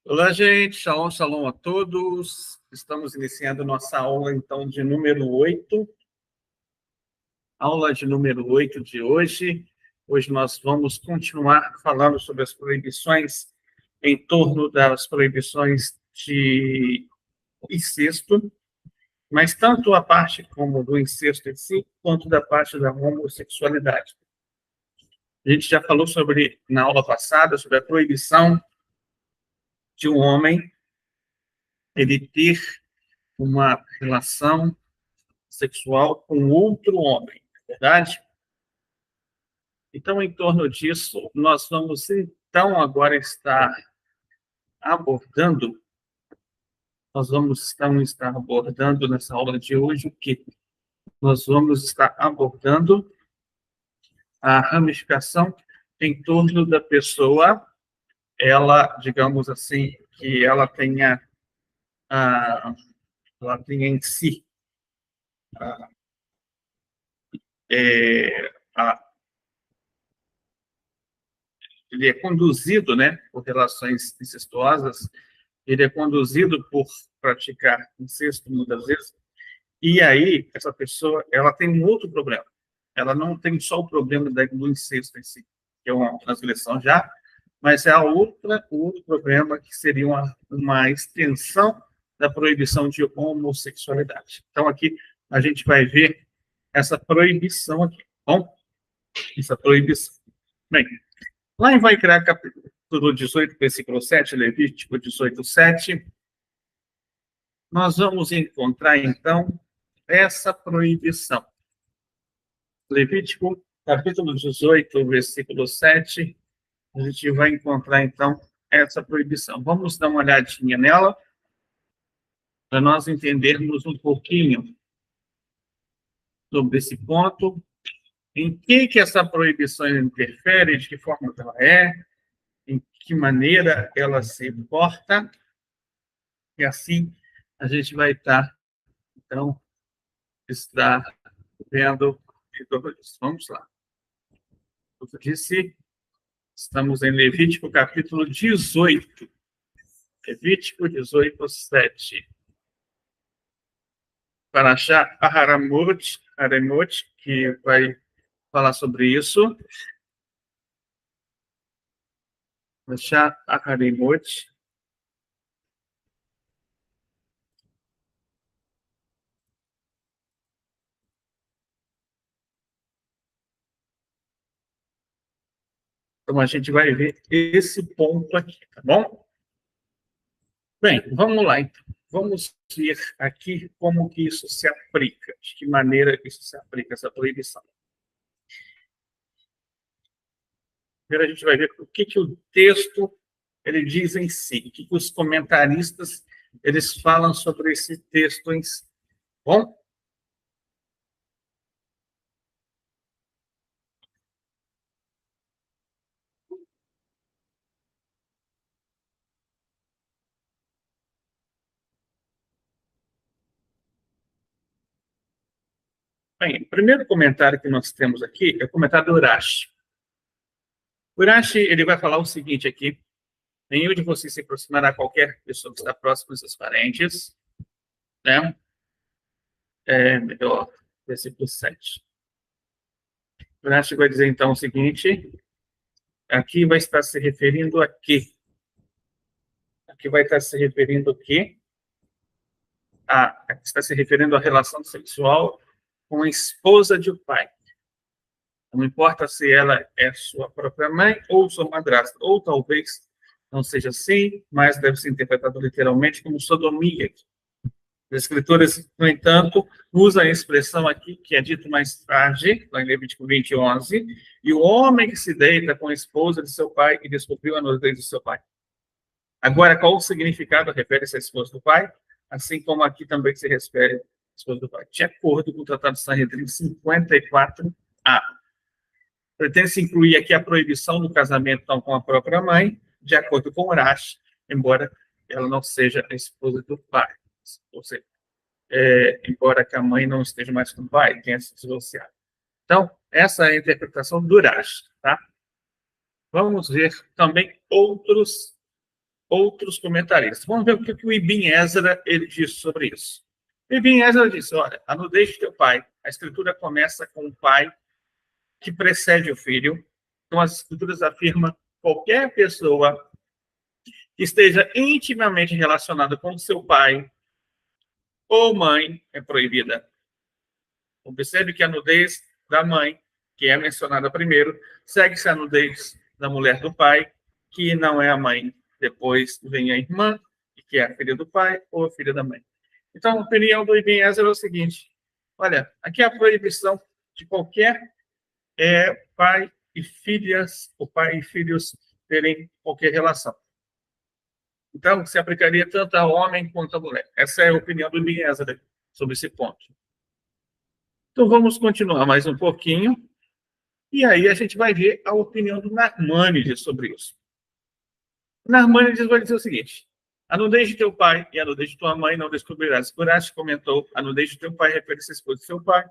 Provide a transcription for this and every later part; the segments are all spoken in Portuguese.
Olá, gente. Shalom, shalom a todos. Estamos iniciando nossa aula, então, de número 8. Aula de número 8 de hoje. Hoje nós vamos continuar falando sobre as proibições, em torno das proibições de incesto, mas tanto a parte como do incesto em si, quanto da parte da homossexualidade. A gente já falou sobre, na aula passada, sobre a proibição de um homem ele ter uma relação sexual com outro homem, não é verdade? Então, em torno disso, nós vamos, então, agora estar abordando, estar abordando nessa aula de hoje o quê? Nós vamos estar abordando a ramificação em torno da pessoa, ela, digamos assim, que ela tenha em si é, a, ele é conduzido, né, por relações incestuosas, ele é conduzido por praticar incesto muitas vezes, e aí essa pessoa, ela tem um outro problema. Ela não tem só o problema do incesto em si, que é uma transgressão já, mas é o outro problema que seria uma extensão da proibição de homossexualidade. Então aqui a gente vai ver essa proibição aqui, bom? Essa proibição. Bem, lá em Vaikra, capítulo 18, versículo 7, Levítico 18, 7, nós vamos encontrar, então, essa proibição. Levítico, capítulo 18, versículo 7, a gente vai encontrar, então, essa proibição. Vamos dar uma olhadinha nela, para nós entendermos um pouquinho sobre esse ponto, em que essa proibição interfere, de que forma ela é, em que maneira ela se porta, e assim a gente vai estar, então, vendo tudo isso. Vamos lá. Como eu disse, estamos em Levítico, capítulo 18. Levítico 18, 7. Parashá Aharamot, que vai falar sobre isso. Parashá Aharamot. Então, a gente vai ver esse ponto aqui, tá bom? Bem, vamos lá, então. Vamos ver aqui como que isso se aplica, de que maneira isso se aplica, essa proibição. Primeiro a gente vai ver o que o texto ele diz em si, o que os comentaristas eles falam sobre esse texto em si. Bom? Bem, o primeiro comentário que nós temos aqui é o comentário do Urashi. O Urashi ele vai falar o seguinte aqui: nenhum de vocês se aproximará a qualquer pessoa que está próxima dos seus parentes, né? Melhor, versículo 7. O Urashi vai dizer então o seguinte: aqui vai estar se referindo a quê? Aqui vai estar se referindo a quê? Aqui está se referindo à relação sexual com a esposa de um pai. Não importa se ela é sua própria mãe ou sua madrasta, ou talvez não seja assim, mas deve ser interpretado literalmente como sodomia. As escrituras, no entanto, usam a expressão aqui, que é dito mais tarde, lá em Levítico 20, 11, e o homem que se deita com a esposa de seu pai e descobriu a nudez do seu pai. Agora, qual o significado? Refere-se à esposa do pai, assim como aqui também se refere à esposa do pai. De acordo com o Tratado de Sanhedrin 54a. Pretende-se incluir aqui a proibição do casamento então, com a própria mãe, de acordo com Urashi, embora ela não seja a esposa do pai. Ou seja, embora que a mãe não esteja mais com o pai, tenha se divorciado. Então, essa é a interpretação do Urashi. Tá? Vamos ver também outros outros comentaristas. Vamos ver o que o Ibn Ezra ele diz sobre isso. O Ibn Ezra diz, olha, a nudez de teu pai, a escritura começa com o pai que precede o filho. Então, as escrituras afirmam qualquer pessoa que esteja intimamente relacionada com seu pai ou mãe é proibida. Observe que a nudez da mãe, que é mencionada primeiro, segue-se a nudez da mulher do pai, que não é a mãe. Depois vem a irmã, que é a filha do pai ou a filha da mãe. Então, a opinião do Ibn Ezra é o seguinte: olha, aqui é a proibição de qualquer pai e filhas, o pai e filhos terem qualquer relação. Então, se aplicaria tanto ao homem quanto à mulher. Essa é a opinião do Ibn Ezra sobre esse ponto. Então, vamos continuar mais um pouquinho. E aí a gente vai ver a opinião do Narmânides sobre isso. O Narmânides vai dizer o seguinte: a nudez de teu pai e a nudez de tua mãe não descobrirás. Horácio comentou, a nudez de teu pai refere-se à esposa de seu pai.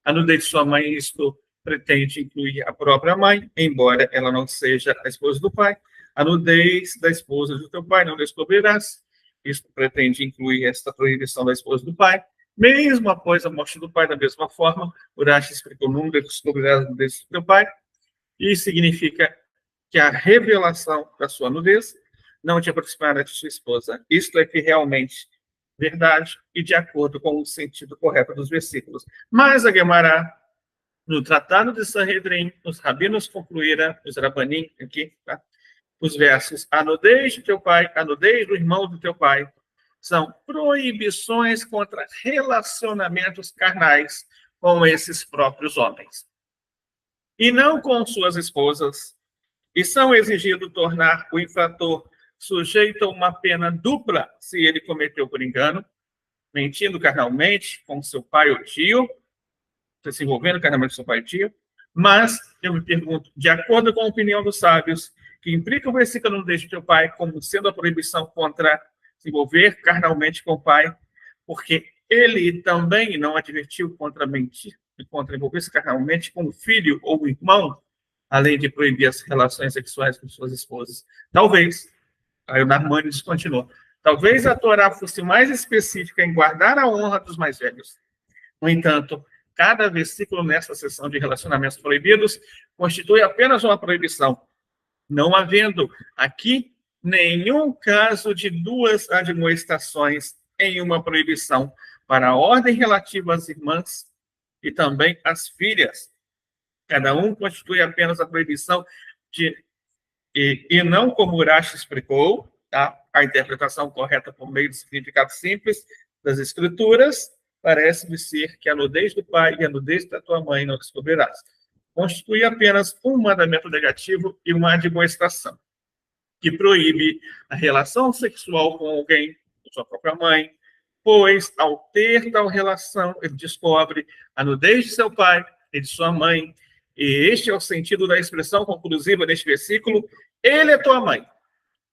A nudez de sua mãe, isto pretende incluir a própria mãe, embora ela não seja a esposa do pai. A nudez da esposa do teu pai não descobrirás. Isto pretende incluir esta proibição da esposa do pai. Mesmo após a morte do pai, da mesma forma, Urashi explicou: não descobrirás a nudez do teu pai. Isso significa que a revelação da sua nudez não te aproximará de sua esposa. Isto é que realmente verdade e de acordo com o sentido correto dos versículos. Mas a Gemara, no Tratado de Sanhedrin, os rabinos concluíram, os rabanim aqui, tá? Os versos: a nudez de teu pai, a nudez do irmão do teu pai, são proibições contra relacionamentos carnais com esses próprios homens, e não com suas esposas, e são exigidos tornar o infrator sujeito a uma pena dupla se ele cometeu por engano, mentindo carnalmente com seu pai ou tio, se envolvendo carnalmente com seu pai ou tio. Mas, eu me pergunto, de acordo com a opinião dos sábios, que implica o versículo não deixe teu pai como sendo a proibição contra se envolver carnalmente com o pai, porque ele também não advertiu contra mentir e contra envolver-se carnalmente com o filho ou o irmão, além de proibir as relações sexuais com suas esposas. Talvez, aí o Narmânides continua, talvez a Torá fosse mais específica em guardar a honra dos mais velhos. No entanto, cada versículo nessa seção de relacionamentos proibidos constitui apenas uma proibição, não havendo aqui nenhum caso de duas admoestações em uma proibição para a ordem relativa às irmãs e também às filhas. Cada um constitui apenas a proibição de... E não como Urashi explicou, tá? A interpretação correta por meio do significado simples das escrituras, parece-me ser que a nudez do pai e a nudez da tua mãe não descobrirás. Constitui apenas um mandamento negativo e uma admoestação, que proíbe a relação sexual com alguém, com sua própria mãe, pois, ao ter tal relação, ele descobre a nudez de seu pai e de sua mãe, e este é o sentido da expressão conclusiva deste versículo: ele é tua mãe,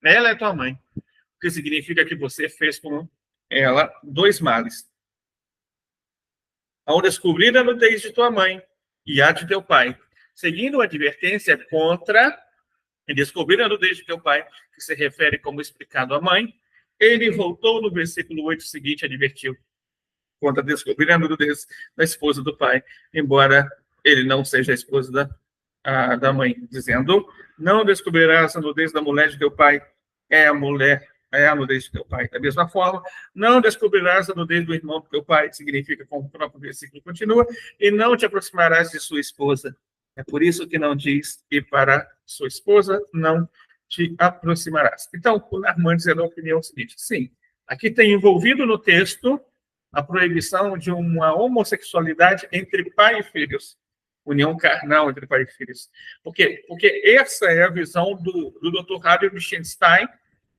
ela é tua mãe, o que significa que você fez com ela dois males. Ao descobrir a nudez de tua mãe e a de teu pai, seguindo a advertência contra e descobrir a nudez de teu pai, que se refere como explicado à mãe, ele voltou no versículo 8 seguinte e advertiu contra descobrir a nudez da esposa do pai, embora ele não seja a esposa da mãe, dizendo: não descobrirás a nudez da mulher de teu pai, é a nudez de teu pai. Da mesma forma, não descobrirás a nudez do irmão do teu pai, significa, como o próprio versículo continua, e não te aproximarás de sua esposa. É por isso que não diz: e para sua esposa não te aproximarás. Então, o Narmânides é da opinião seguinte: sim, aqui tem envolvido no texto a proibição de uma homossexualidade entre pai e filhos, união carnal entre pai e filhos. Por quê? Porque essa é a visão do Dr. Harry Wittgenstein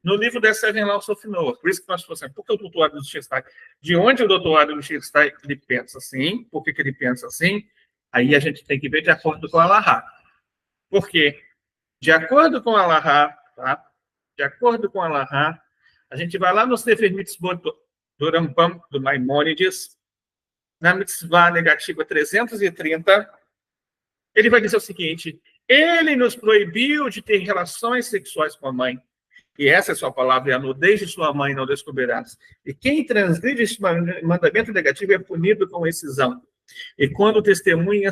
no livro The Seven Laws of Noah. Por isso que nós falamos, por que o Dr. Harry Wittgenstein? De onde o Dr. Harry Wittgenstein ele pensa assim? Por que ele pensa assim? Aí a gente tem que ver de acordo com a Allahá. Por quê? De acordo com a Allahá, tá? De acordo com a Allahá, a gente vai lá no Sefer Mitzvot do Rambam, do Maimônides, na mitzvah negativa 330, ele vai dizer o seguinte: ele nos proibiu de ter relações sexuais com a mãe, e essa é sua palavra, e a nudez de sua mãe não descobrirás. E quem transgride este mandamento negativo é punido com excisão. E quando testemunha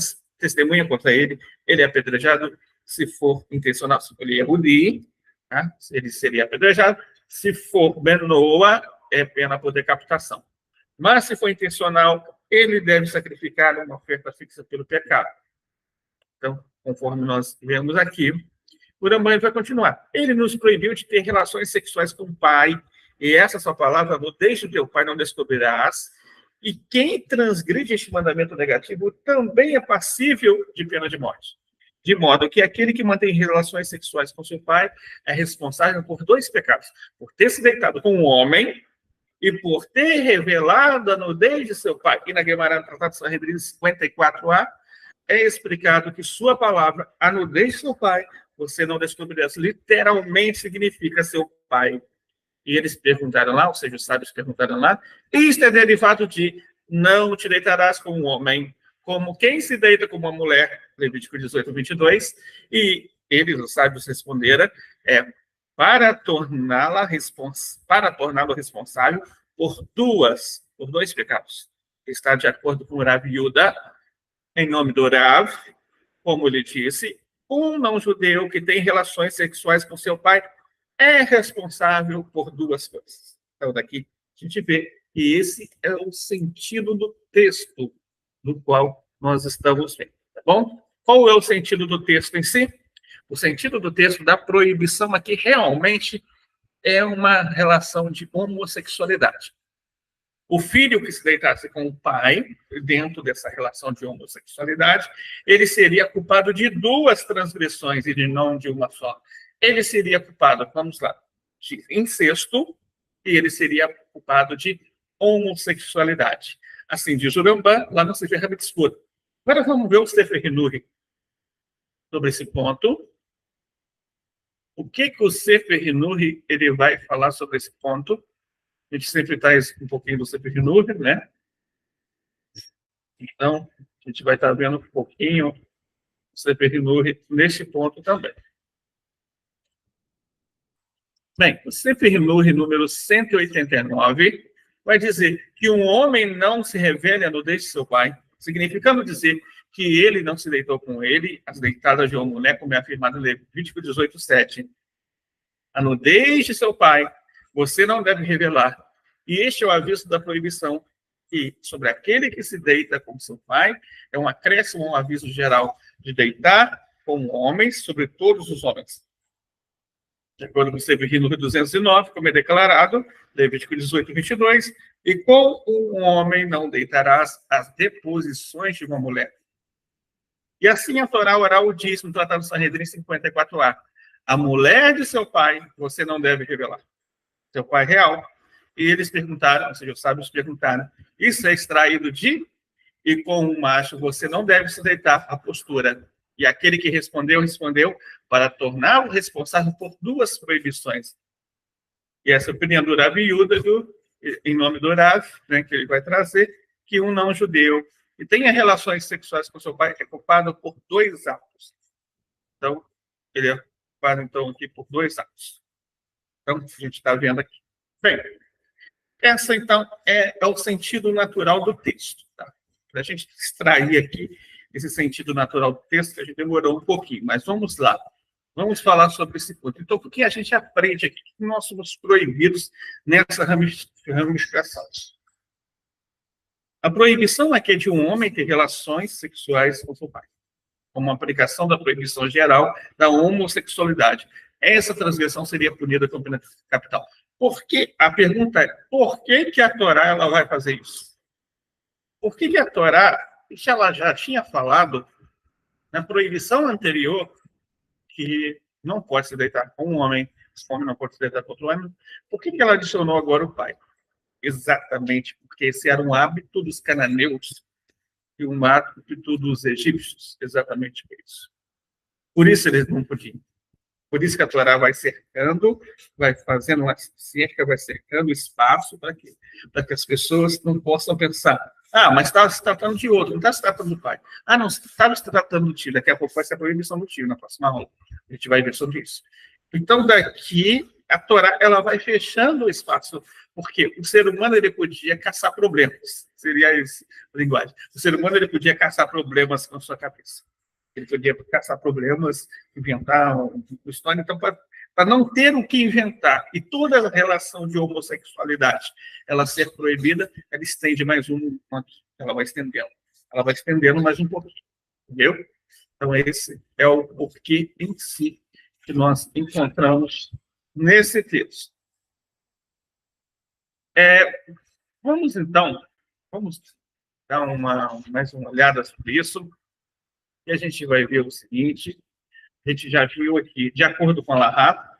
contra ele, ele é apedrejado, se for intencional. Se ele erudir, tá? Ele seria apedrejado. Se for benoa, é pena por decapitação. Mas se for intencional, ele deve sacrificar uma oferta fixa pelo pecado. Então, conforme nós vemos aqui, o Rambam vai continuar. Ele nos proibiu de ter relações sexuais com o pai, e essa é a sua palavra, nudez do teu pai não descobrirás. E quem transgride este mandamento negativo também é passível de pena de morte. De modo que aquele que mantém relações sexuais com seu pai é responsável por 2 pecados: por ter se deitado com um homem e por ter revelado a nudez de seu pai. E na Guimarães, Tratado de Sanhedrin 54a, é explicado que sua palavra, a nudez de seu pai, você não descobrirá. Literalmente significa seu pai. E eles perguntaram lá, ou seja, os sábios perguntaram lá, isto é derivado de não te deitarás com um homem, como quem se deita com uma mulher, Levítico 18, 22, e eles, os sábios, responderam, para torná-lo responsável por 2 pecados. Está de acordo com o Rav Yuda, em nome do Rav, como ele disse, um não-judeu que tem relações sexuais com seu pai é responsável por 2 coisas. Então, daqui a gente vê que esse é o sentido do texto do qual nós estamos vendo, tá bom? Qual é o sentido do texto em si? O sentido do texto da proibição aqui realmente é uma relação de homossexualidade. O filho que se deitasse com o pai, dentro dessa relação de homossexualidade, ele seria culpado de 2 transgressões e não de uma só. Ele seria culpado, vamos lá, de incesto, e ele seria culpado de homossexualidade. Assim diz o Rambam, lá no Sefer HaMitzvot. Agora vamos ver o Sefer Hinuri sobre esse ponto. O que o Sefer Hinuri ele vai falar sobre esse ponto? A gente sempre traz um pouquinho do Sefer Hinuri, né? Então, a gente vai estar vendo um pouquinho do Sefer Hinuri nesse ponto também. Bem, o Sefer Hinuri, número 189, vai dizer que um homem não se revele a nudez de seu pai, significando dizer que ele não se deitou com ele, as deitadas de uma mulher, como é afirmado em Levítico 18, 7. A nudez de seu pai você não deve revelar. E este é o aviso da proibição, que sobre aquele que se deita com seu pai, é um acréscimo, um aviso geral de deitar com homens sobre todos os homens. De acordo com o Sefer Hinuri 209, como é declarado, Levítico 18, 22, e com um homem não deitarás as deposições de uma mulher. E assim a Torá oral diz no Tratado de Sanhedrin 54a, a mulher de seu pai você não deve revelar. Seu pai real. E eles perguntaram, ou seja, os sábios perguntaram, isso é extraído de? E com um macho você não deve se deitar a postura. E aquele que respondeu para torná-lo responsável por 2 proibições. E essa opinião do Rav Yuda, em nome do Rav, né, que ele vai trazer, que um não-judeu que tenha relações sexuais com seu pai é culpado por 2 atos. Então, ele é culpado, então, aqui por 2 atos. Então, a gente está vendo aqui. Bem, essa, então, é o sentido natural do texto. Tá? Para a gente extrair aqui esse sentido natural do texto, a gente demorou um pouquinho, mas vamos lá. Vamos falar sobre esse ponto. Então, o que a gente aprende aqui? Que nós somos proibidos nessa ramificação. A proibição aqui é de um homem ter relações sexuais com seu pai, como uma aplicação da proibição geral da homossexualidade. Essa transgressão seria punida com pena capital. A pergunta é, por que a Torá ela vai fazer isso? Por que a Torá, que ela já tinha falado na proibição anterior, que não pode se deitar com um homem, esse homem não pode se deitar com outro homem, por que ela adicionou agora o pai? Exatamente porque esse era um hábito dos cananeus e um hábito dos egípcios, exatamente por isso. Por isso eles não podiam. Por isso que a Torá vai cercando, vai fazendo uma cerca, vai cercando espaço para que as pessoas não possam pensar, mas estava se tratando de outro, não está se tratando do pai. Não, estava se tratando do tio, daqui a pouco vai ser a proibição do tio, na próxima aula. A gente vai ver sobre isso. Então, daqui, a Torá ela vai fechando o espaço, porque o ser humano ele podia caçar problemas, seria essa a linguagem. O ser humano ele podia caçar problemas com a sua cabeça. Ele podia caçar problemas, inventar uma história. Então, para não ter o que inventar e toda a relação de homossexualidade ela ser proibida, ela estende mais um ponto. Ela vai estendendo mais um pouquinho, entendeu? Então, esse é o porquê em si que nós encontramos nesse texto. Vamos, então, vamos dar mais uma olhada sobre isso, e a gente vai ver o seguinte, a gente já viu aqui, de acordo com a Lahá,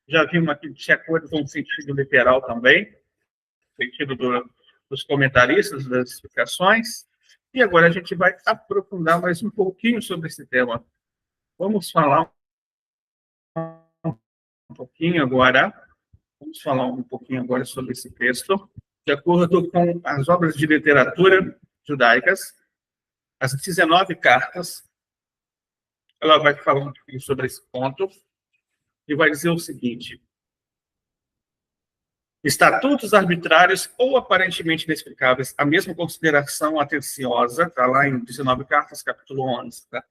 já vimos aqui de acordo com o sentido literal também, sentido dos comentaristas, das explicações, e agora a gente vai aprofundar mais um pouquinho sobre esse tema. Vamos falar um pouquinho agora sobre esse texto. De acordo com as obras de literatura judaicas, as 19 cartas, ela vai falar um pouquinho sobre esse ponto e vai dizer o seguinte: estatutos arbitrários ou aparentemente inexplicáveis, a mesma consideração atenciosa, está lá em 19 cartas, capítulo 11, tá?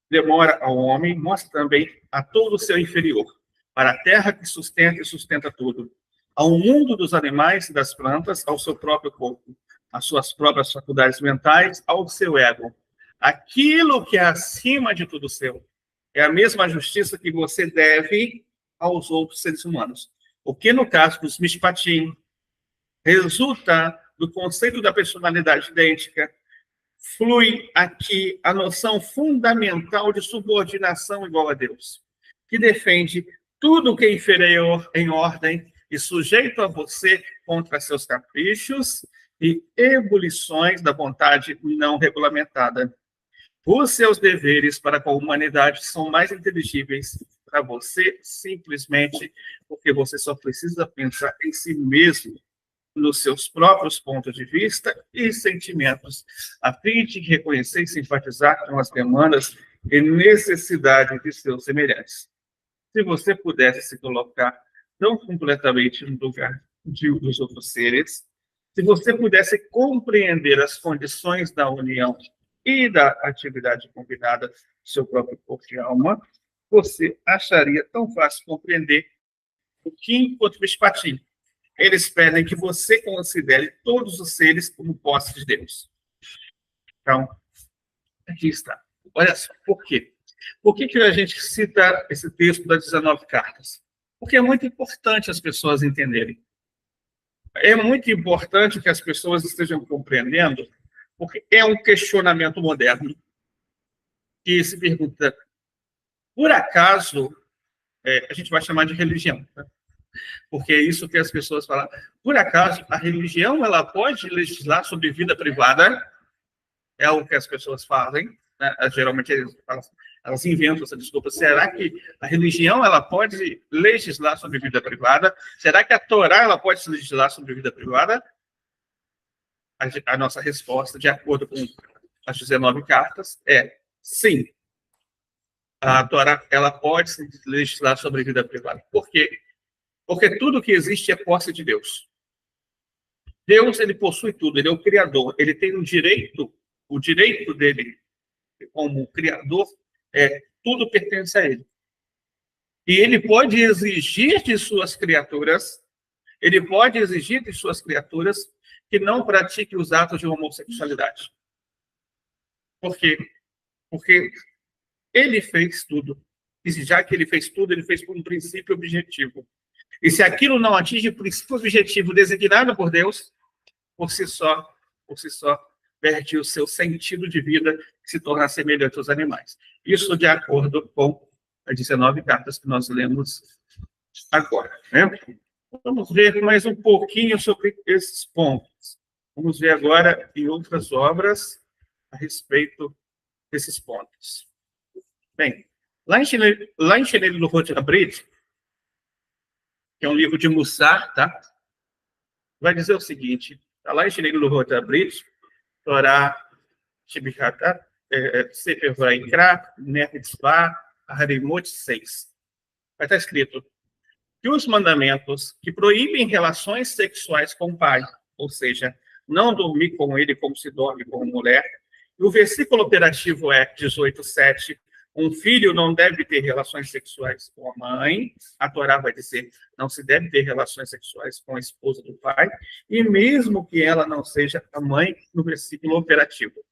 Demora ao homem, mostra também a todo o seu inferior, para a terra que sustenta e sustenta tudo, ao mundo dos animais e das plantas, ao seu próprio corpo, às suas próprias faculdades mentais, ao seu ego. Aquilo que é acima de tudo seu é a mesma justiça que você deve aos outros seres humanos. O que, no caso dos mishpatim, resulta do conceito da personalidade idêntica, flui aqui a noção fundamental de subordinação igual a Deus, que defende tudo que é inferior em ordem e sujeito a você contra seus caprichos e ebulições da vontade não regulamentada. Os seus deveres para com a humanidade são mais inteligíveis para você simplesmente porque você só precisa pensar em si mesmo, nos seus próprios pontos de vista e sentimentos, a fim de reconhecer e simpatizar com as demandas e necessidades de seus semelhantes. Se você pudesse se colocar tão completamente no lugar dos outros seres, se você pudesse compreender as condições da união e da atividade combinada do seu próprio corpo e alma, você acharia tão fácil compreender o que, enquanto Mishpatim, eles pedem que você considere todos os seres como posse de Deus. Então, aqui está. Olha só, por quê? Por que a gente cita esse texto das 19 cartas? Porque é muito importante as pessoas entenderem. É muito importante que as pessoas estejam compreendendo, porque é um questionamento moderno que se pergunta, por acaso, a gente vai chamar de religião, né? Porque é isso que as pessoas falam. Por acaso, a religião ela pode legislar sobre vida privada? É o que as pessoas fazem, né? Geralmente elas inventam essa desculpa. Será que a religião ela pode legislar sobre vida privada? Será que a Torá ela pode legislar sobre vida privada? A nossa resposta, de acordo com as 19 cartas, é sim. A Torá ela pode legislar sobre vida privada. Por quê? Porque tudo que existe é posse de Deus. Deus, ele possui tudo, ele é o Criador, ele tem o direito dele como Criador, tudo pertence a ele. E ele pode exigir de suas criaturas, que não pratiquem os atos de homossexualidade. Por quê? Porque ele fez tudo. E já que ele fez tudo, ele fez por um princípio objetivo. E se aquilo não atinge o princípio objetivo designado por Deus, por si só, perde o seu sentido de vida e se torna semelhante aos animais. Isso de acordo com as 19 cartas que nós lemos agora, né? Vamos ver mais um pouquinho sobre esses pontos. Vamos ver agora em outras obras a respeito desses pontos. Bem, lá em Shenel Luhot HaBrit, que é um livro de Mussar, tá? Vai dizer o seguinte, está lá em Shenel Luhot HaBrit, Torá, Shibichatá, Sefer Vaikra, Ner Tzvah, Harimot 6. Vai estar escrito, que os mandamentos que proíbem relações sexuais com o pai, ou seja, não dormir com ele como se dorme com mulher, e o versículo operativo é 18:7, um filho não deve ter relações sexuais com a mãe, a Torá vai dizer, não se deve ter relações sexuais com a esposa do pai, e mesmo que ela não seja a mãe, no versículo operativo.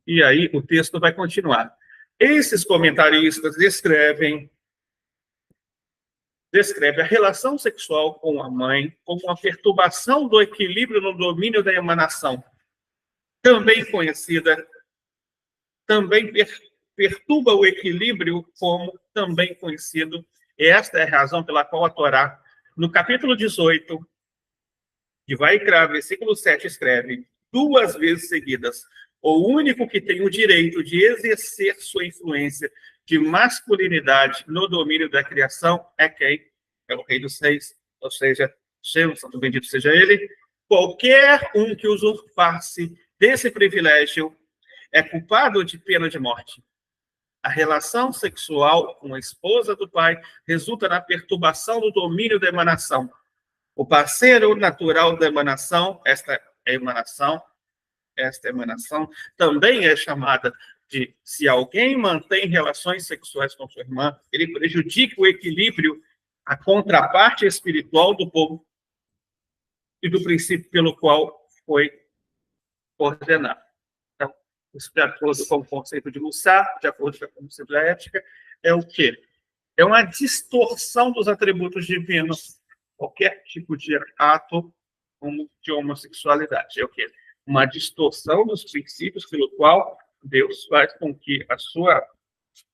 E aí o texto vai continuar. Esses comentaristas descrevem a relação sexual com a mãe como uma perturbação do equilíbrio no domínio da emanação, também conhecida, também perturba o equilíbrio como também conhecido. E esta é a razão pela qual a Torá, no capítulo 18, de Vaikra, versículo 7, escreve 2 vezes seguidas: o único que tem o direito de exercer sua influência de masculinidade no domínio da criação é quem? É o Rei dos Reis, ou seja, Shem, santo bendito seja ele. Qualquer um que usurpasse desse privilégio é culpado de pena de morte. A relação sexual com a esposa do pai resulta na perturbação do domínio da emanação. O parceiro natural da emanação, esta emanação também é chamada de, se alguém mantém relações sexuais com sua irmã, ele prejudica o equilíbrio, a contraparte espiritual do povo e do princípio pelo qual foi ordenado. Então, isso de acordo com o conceito de Mussar, de acordo com o conceito da ética, é o quê? É uma distorção dos atributos divinos. Qualquer tipo de ato de homossexualidade. É o quê? Uma distorção dos princípios pelo qual Deus faz com que a sua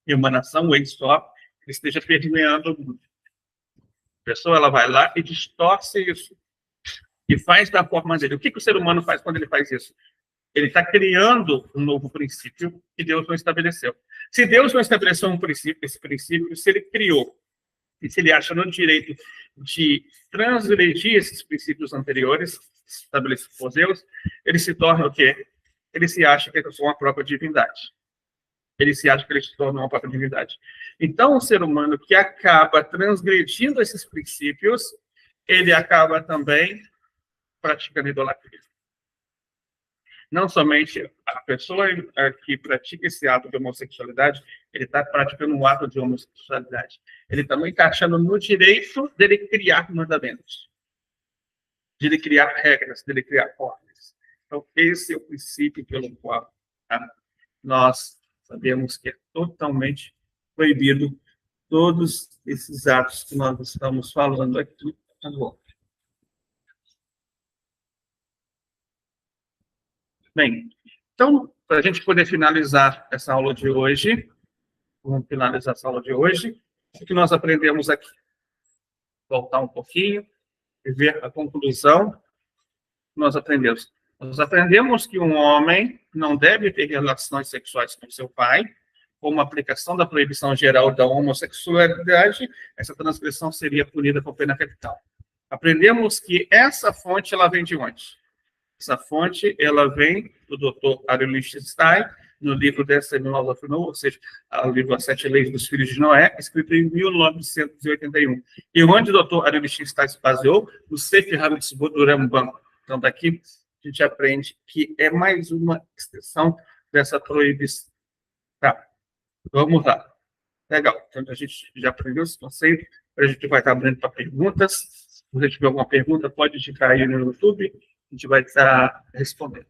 emanação, o Ein-Sof, esteja permeando o mundo. A pessoa ela vai lá e distorce isso. E faz da forma dele. O que o ser humano faz quando ele faz isso? Ele está criando um novo princípio que Deus não estabeleceu. Se Deus não estabeleceu esse princípio, se ele criou, e se ele acha no direito de transgredir esses princípios anteriores, estabelecidos por Deus, ele se torna o quê? Ele se acha que é uma própria divindade. Ele se acha que ele se torna uma própria divindade. Então, o ser humano que acaba transgredindo esses princípios, ele acaba também praticando idolatria. Não somente a pessoa que pratica esse ato de homossexualidade, ele está praticando um ato de homossexualidade. Ele também está achando no direito dele criar mandamentos, de ele criar regras, dele criar ordens. Então, esse é o princípio pelo qual, tá, nós sabemos que é totalmente proibido todos esses atos que nós estamos falando aqui agora. Bem, então, para a gente poder finalizar essa aula de hoje, vamos finalizar essa aula de hoje, o que nós aprendemos aqui? Voltar um pouquinho e ver a conclusão que nós aprendemos. Nós aprendemos que um homem não deve ter relações sexuais com seu pai, como aplicação da proibição geral da homossexualidade, essa transgressão seria punida com pena capital. Aprendemos que essa fonte, ela vem de onde? Essa fonte, ela vem do Dr. Ariel Lichtenstein, no livro The Seven Laws of Noah, ou seja, o livro As Sete Leis dos Filhos de Noé, escrito em 1981. E onde o Dr. Ariel Lichtenstein se baseou? No Sefer HaMitzvot do Rambam. Então, daqui a gente aprende que é mais uma extensão dessa proibição. Tá, vamos lá. Legal. Então, a gente já aprendeu esse conceito. A gente vai estar abrindo para perguntas. Se você tiver alguma pergunta, pode digitar aí no YouTube. A gente vai estar respondendo.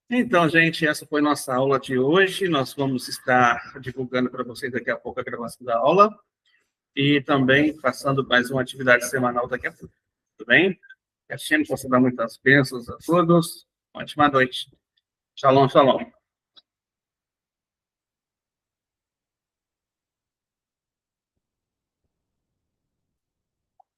Então, gente, essa foi nossa aula de hoje. Nós vamos estar divulgando para vocês daqui a pouco a gravação da aula e também passando mais uma atividade semanal daqui a pouco. Tudo bem? Que a Shem possa dar muitas bênçãos a todos. Ótima noite. Shalom, shalom.